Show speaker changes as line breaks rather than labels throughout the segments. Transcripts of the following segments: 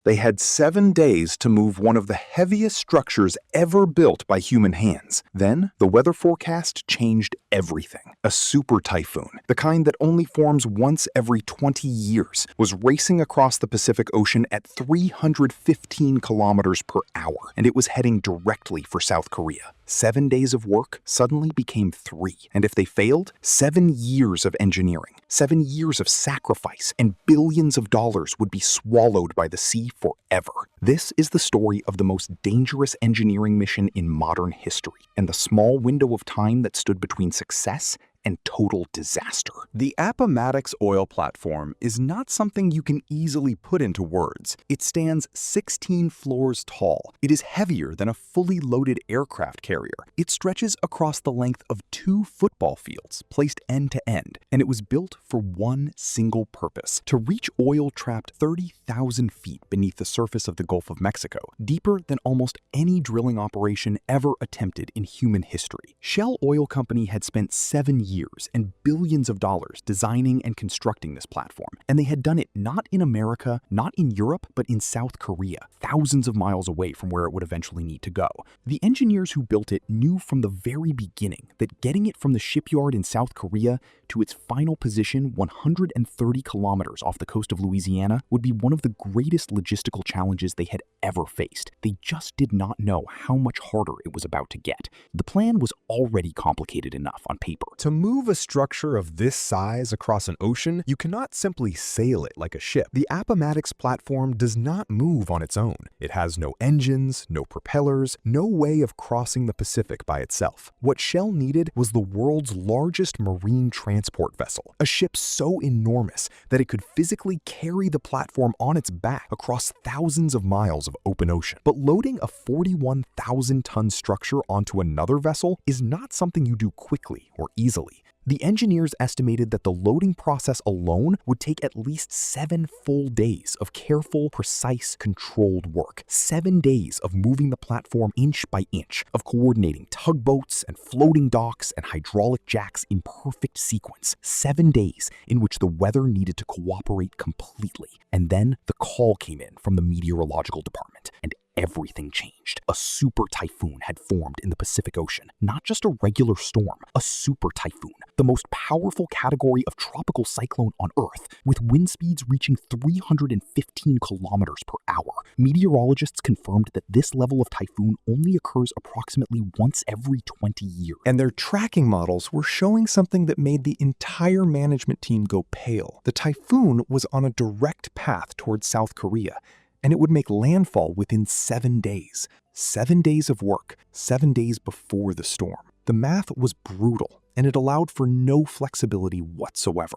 They had 7 days to move one of the heaviest structures ever built by human hands. Then, the weather forecast changed everything. A super typhoon, the kind that only forms once every 20 years, was racing across the Pacific Ocean at 315 kilometers per hour, and it was heading directly for South Korea. 7 days of work suddenly became 3, and if they failed, 7 years of engineering, 7 years of sacrifice, and billions of dollars would be swallowed by the sea forever. This is the story of the most dangerous engineering mission in modern history, and the small window of time that stood between success and total disaster.
The Appomattox oil platform is not something you can easily put into words. It stands 16 floors tall. It is heavier than a fully loaded aircraft carrier. It stretches across the length of 2 football fields, placed end to end, and it was built for one single purpose: to reach oil trapped 30,000 feet beneath the surface of the Gulf of Mexico, deeper than almost any drilling operation ever attempted in human history. Shell Oil Company had spent 7 years and billions of dollars designing and constructing this platform, and they had done it not in America, not in Europe, but in South Korea, thousands of miles away from where it would eventually need to go. The engineers who built it knew from the very beginning that getting it from the shipyard in South Korea to its final position 130 kilometers off the coast of Louisiana would be one of the greatest logistical challenges they had ever faced. They just did not know how much harder it was about to get. The plan was already complicated enough on paper.
To move a structure of this size across an ocean, you cannot simply sail it like a ship. The Appomattox platform does not move on its own. It has no engines, no propellers, no way of crossing the Pacific by itself. What Shell needed was the world's largest marine transport vessel, a ship so enormous that it could physically carry the platform on its back across thousands of miles of open ocean. But loading a 41,000-ton structure onto another vessel is not something you do quickly or easily. The engineers estimated that the loading process alone would take at least 7 full days of careful, precise, controlled work. 7 days of moving the platform inch by inch, of coordinating tugboats and floating docks and hydraulic jacks in perfect sequence. 7 days in which the weather needed to cooperate completely. And then the call came in from the meteorological department, and everything changed. A super typhoon had formed in the Pacific Ocean. Not just a regular storm, a super typhoon, the most powerful category of tropical cyclone on Earth, with wind speeds reaching 315 kilometers per hour. Meteorologists confirmed that this level of typhoon only occurs approximately once every 20 years. And their tracking models were showing something that made the entire management team go pale. The typhoon was on a direct path towards South Korea, and it would make landfall within 7 days. 7 days of work, 7 days before the storm. The math was brutal, and it allowed for no flexibility whatsoever.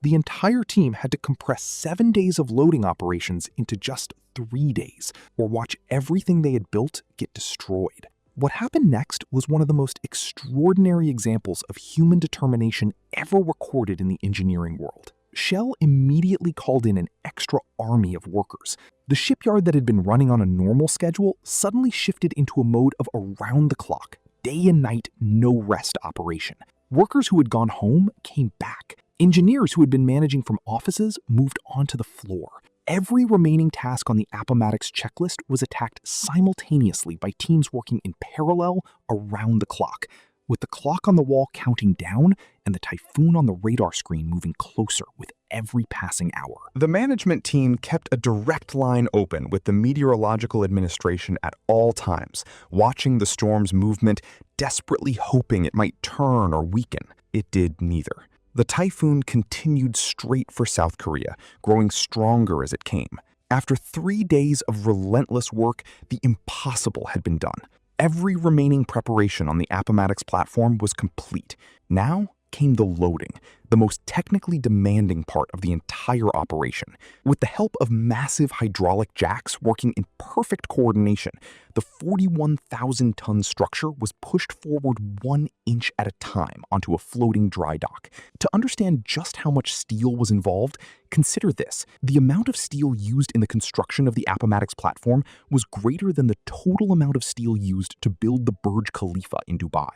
The entire team had to compress 7 days of loading operations into just 3 days, or watch everything they had built get destroyed. What happened next was one of the most extraordinary examples of human determination ever recorded in the engineering world. Shell immediately called in an extra army of workers. The shipyard that had been running on a normal schedule suddenly shifted into a mode of around-the-clock, day and night, no rest operation. Workers who had gone home came back. Engineers who had been managing from offices moved onto the floor. Every remaining task on the Appomattox checklist was attacked simultaneously by teams working in parallel around the clock, with the clock on the wall counting down and the typhoon on the radar screen moving closer with every passing hour.
The management team kept a direct line open with the Meteorological Administration at all times, watching the storm's movement, desperately hoping it might turn or weaken. It did neither. The typhoon continued straight for South Korea, growing stronger as it came. After 3 days of relentless work, the impossible had been done. Every remaining preparation on the Appomattox platform was complete. Now came the loading, the most technically demanding part of the entire operation. With the help of massive hydraulic jacks working in perfect coordination, the 41,000-ton structure was pushed forward 1 inch at a time onto a floating dry dock. To understand just how much steel was involved, consider this. The amount of steel used in the construction of the Appomattox platform was greater than the total amount of steel used to build the Burj Khalifa in Dubai.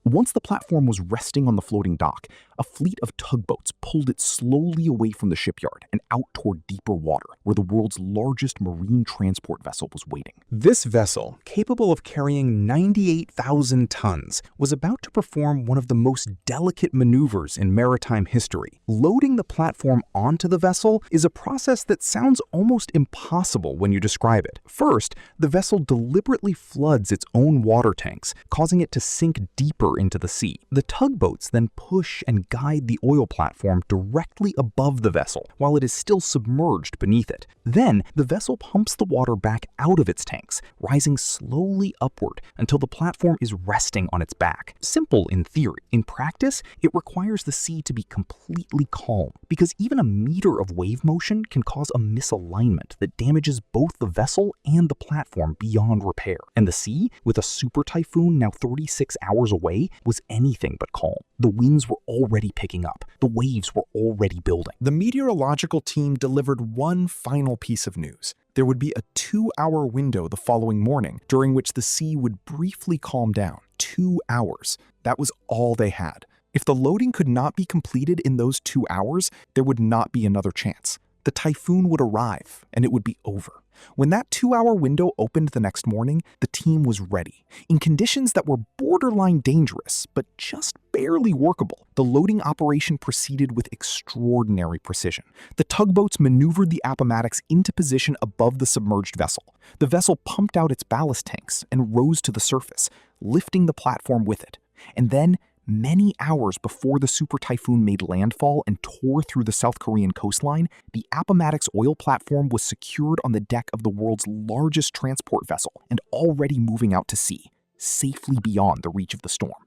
Once the platform was resting on the floating dock, a fleet of tugboats pulled it slowly away from the shipyard and out toward deeper water, where the world's largest marine transport vessel was waiting.
This vessel, capable of carrying 98,000 tons, was about to perform one of the most delicate maneuvers in maritime history. Loading the platform onto the vessel is a process that sounds almost impossible when you describe it. First, the vessel deliberately floods its own water tanks, causing it to sink deeper into the sea. The tugboats then push and guide the oil platform directly above the vessel while it is still submerged beneath it. Then, the vessel pumps the water back out of its tanks, rising slowly upward until the platform is resting on its back. Simple in theory. In practice, it requires the sea to be completely calm, because even a meter of wave motion can cause a misalignment that damages both the vessel and the platform beyond repair. And the sea, with a super typhoon now 36 hours away, was anything but calm. The winds were already picking up. The waves were already building.
The meteorological team delivered one final piece of news. There would be a 2-hour window the following morning during which the sea would briefly calm down. 2 hours. That was all they had. If the loading could not be completed in those 2 hours, there would not be another chance. The typhoon would arrive, and it would be over. When that 2-hour window opened the next morning, the team was ready. In conditions that were borderline dangerous, but just barely workable, the loading operation proceeded with extraordinary precision. The tugboats maneuvered the Appomattox into position above the submerged vessel. The vessel pumped out its ballast tanks and rose to the surface, lifting the platform with it. And then, many hours before the super typhoon made landfall and tore through the South Korean coastline, the Appomattox oil platform was secured on the deck of the world's largest transport vessel and already moving out to sea, safely beyond the reach of the storm.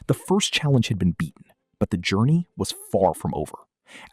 The first challenge had been beaten, but the journey was far from over.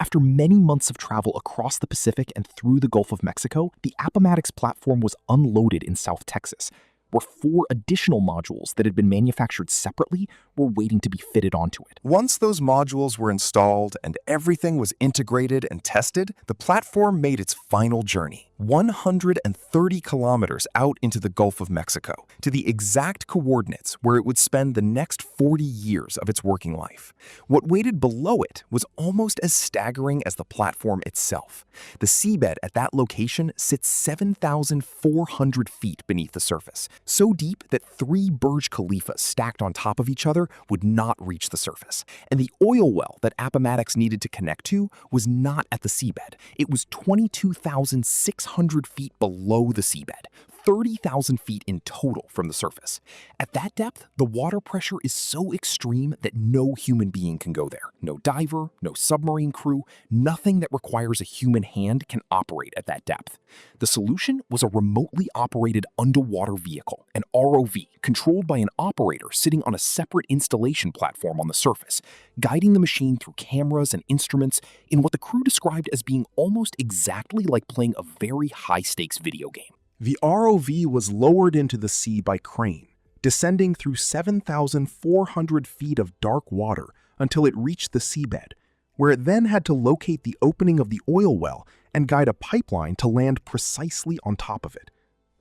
After many months of travel across the Pacific and through the Gulf of Mexico, the Appomattox platform was unloaded in South Texas, where 4 additional modules that had been manufactured separately were waiting to be fitted onto it.
Once those modules were installed and everything was integrated and tested, the platform made its final journey, 130 kilometers out into the Gulf of Mexico, to the exact coordinates where it would spend the next 40 years of its working life. What waited below it was almost as staggering as the platform itself. The seabed at that location sits 7,400 feet beneath the surface, so deep that 3 Burj Khalifas stacked on top of each other would not reach the surface. And the oil well that Appomattox needed to connect to was not at the seabed. It was 22,600 feet below the seabed, 30,000 feet in total from the surface. At that depth, the water pressure is so extreme that no human being can go there. No diver, no submarine crew, nothing that requires a human hand can operate at that depth. The solution was a remotely operated underwater vehicle, an ROV, controlled by an operator sitting on a separate installation platform on the surface, guiding the machine through cameras and instruments in what the crew described as being almost exactly like playing a very high-stakes video game.
The ROV was lowered into the sea by crane, descending through 7,400 feet of dark water until it reached the seabed, where it then had to locate the opening of the oil well and guide a pipeline to land precisely on top of it.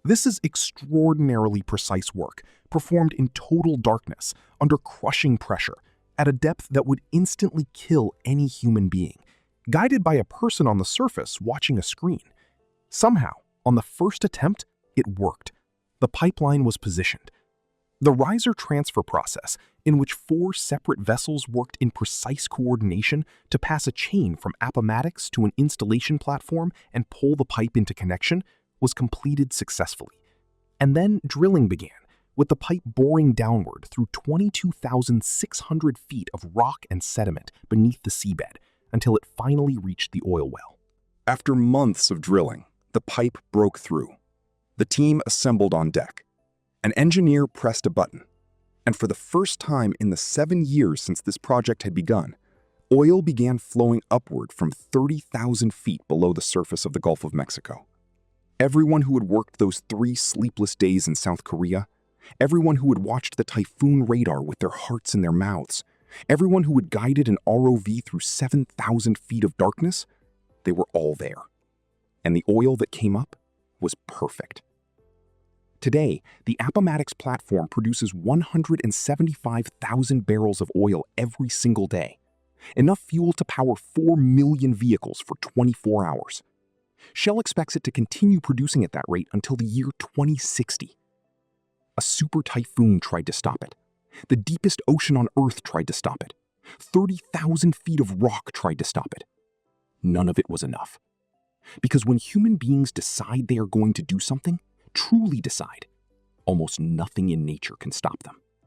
This is extraordinarily precise work, performed in total darkness, under crushing pressure, at a depth that would instantly kill any human being, guided by a person on the surface watching a screen. Somehow, on the first attempt, it worked. The pipeline was positioned. The riser transfer process, in which 4 separate vessels worked in precise coordination to pass a chain from Appomattox to an installation platform and pull the pipe into connection, was completed successfully. And then drilling began, with the pipe boring downward through 22,600 feet of rock and sediment beneath the seabed until it finally reached the oil well.
After months of drilling, the pipe broke through. The team assembled on deck. An engineer pressed a button, and for the first time in the 7 years since this project had begun, oil began flowing upward from 30,000 feet below the surface of the Gulf of Mexico. Everyone who had worked those 3 sleepless days in South Korea, everyone who had watched the typhoon radar with their hearts in their mouths, everyone who had guided an ROV through 7,000 feet of darkness, they were all there. And the oil that came up was perfect.
Today, the Appomattox platform produces 175,000 barrels of oil every single day, enough fuel to power 4 million vehicles for 24 hours. Shell expects it to continue producing at that rate until the year 2060. A super typhoon tried to stop it. The deepest ocean on Earth tried to stop it. 30,000 feet of rock tried to stop it. None of it was enough. Because when human beings decide they are going to do something, truly decide, almost nothing in nature can stop them.